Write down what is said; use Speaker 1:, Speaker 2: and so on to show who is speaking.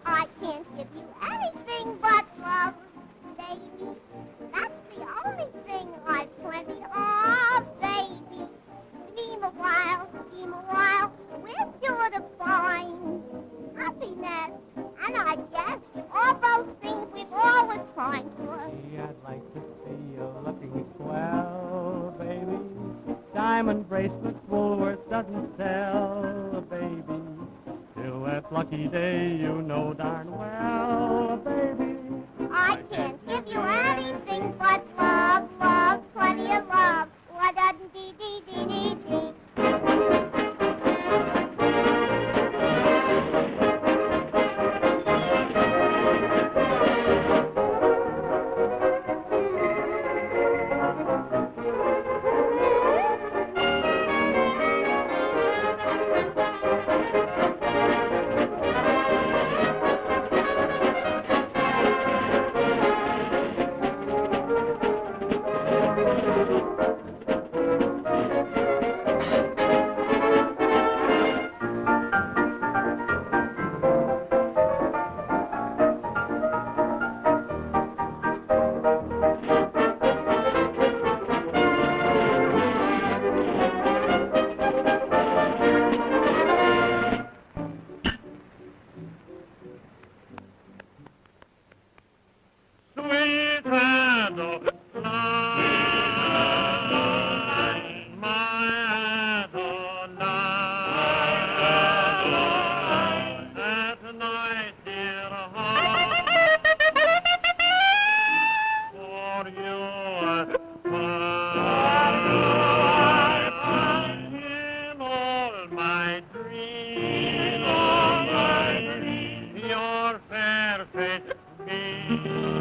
Speaker 1: I can't give you anything but love, baby. That's the only thing I've plenty of, baby. Dream a while, we're sure to find happiness. And I guess all those things we've always pined for.
Speaker 2: Gee, I'd like to see you looking swell, baby. Diamond bracelets Woolworth doesn't sell, baby. Till that lucky day, you know darn well, baby.
Speaker 1: I can't give you anything but love, love, plenty of love. Wa-da-dee-dee-dee-dee-dee.
Speaker 3: Sweet Adeline, my Adeline, at night, dear heart, for you I find in all my dreams, your fair face means.